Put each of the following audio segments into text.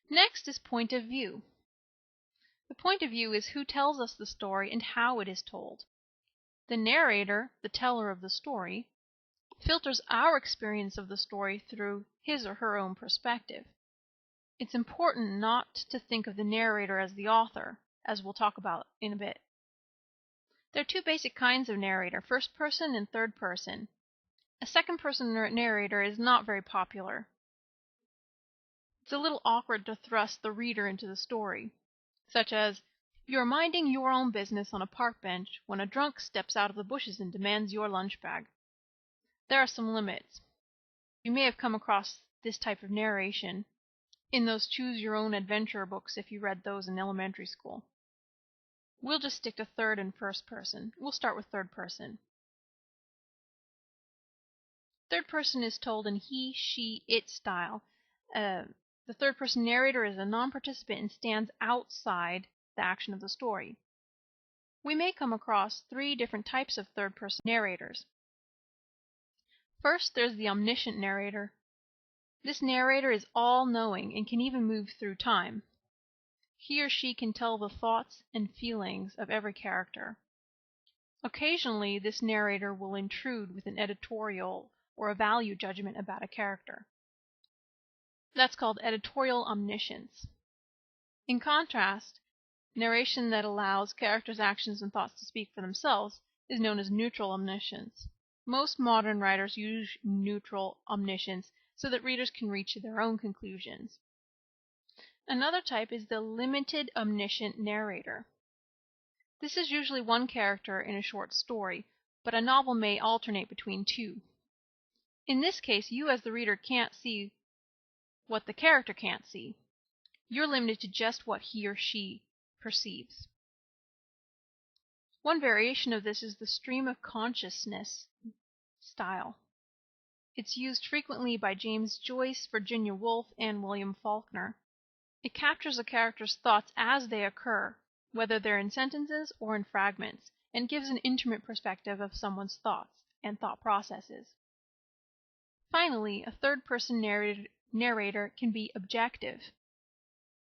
Next is point of view. The point of view is who tells us the story and how it is told. The narrator, the teller of the story, filters our experience of the story through his or her own perspective. It's important not to think of the narrator as the author, as we'll talk about in a bit. There are two basic kinds of narrator, first person and third person. A second person narrator is not very popular. It's a little awkward to thrust the reader into the story, such as, "You're minding your own business on a park bench when a drunk steps out of the bushes and demands your lunch bag." There are some limits. You may have come across this type of narration in those choose-your-own-adventure books if you read those in elementary school. We'll just stick to third and first person. We'll start with third person. Third person is told in he, she, it style. The third person narrator is a non-participant and stands outside the action of the story. We may come across three different types of third person narrators. First, there's the omniscient narrator. This narrator is all-knowing and can even move through time. He or she can tell the thoughts and feelings of every character. Occasionally, this narrator will intrude with an editorial or a value judgment about a character. That's called editorial omniscience. In contrast, narration that allows characters' actions and thoughts to speak for themselves is known as neutral omniscience. Most modern writers use neutral omniscience so that readers can reach their own conclusions. Another type is the limited omniscient narrator. This is usually one character in a short story, but a novel may alternate between two. In this case, you as the reader can't see what the character can't see. You're limited to just what he or she perceives. One variation of this is the stream of consciousness style. It's used frequently by James Joyce, Virginia Woolf, and William Faulkner. It captures a character's thoughts as they occur, whether they're in sentences or in fragments, and gives an intimate perspective of someone's thoughts and thought processes. Finally, a third-person narrator can be objective.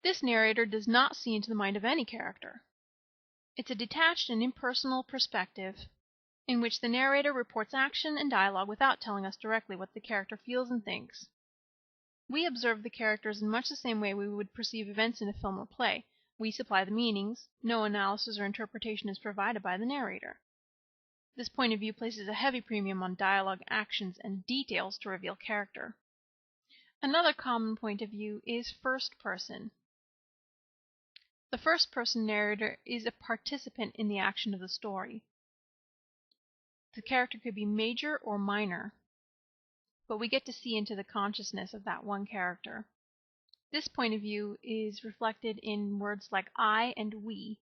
This narrator does not see into the mind of any character. It's a detached and impersonal perspective in which the narrator reports action and dialogue without telling us directly what the character feels and thinks. We observe the characters in much the same way we would perceive events in a film or play. We supply the meanings. No analysis or interpretation is provided by the narrator. This point of view places a heavy premium on dialogue, actions, and details to reveal character. Another common point of view is first person. The first person narrator is a participant in the action of the story. The character could be major or minor, but we get to see into the consciousness of that one character. This point of view is reflected in words like I and we.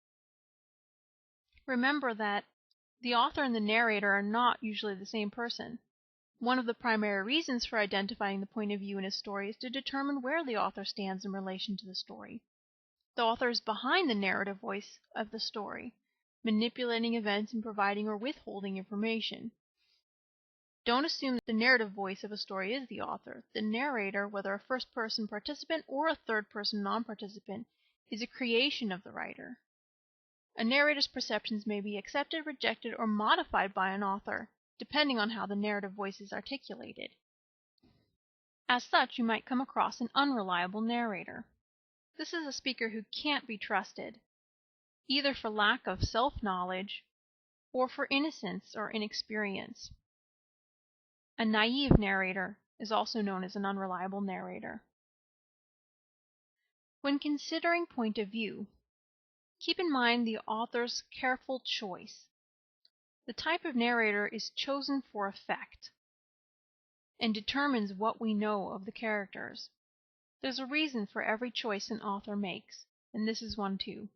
Remember that the author and the narrator are not usually the same person. One of the primary reasons for identifying the point of view in a story is to determine where the author stands in relation to the story. The author is behind the narrative voice of the story, manipulating events and providing or withholding information. Don't assume that the narrative voice of a story is the author. The narrator, whether a first-person participant or a third-person non-participant, is a creation of the writer. A narrator's perceptions may be accepted, rejected, or modified by an author, depending on how the narrative voice is articulated. As such, you might come across an unreliable narrator. This is a speaker who can't be trusted, either for lack of self-knowledge or for innocence or inexperience. A naive narrator is also known as an unreliable narrator. When considering point of view, keep in mind the author's careful choice. The type of narrator is chosen for effect and determines what we know of the characters. There's a reason for every choice an author makes, and this is one too.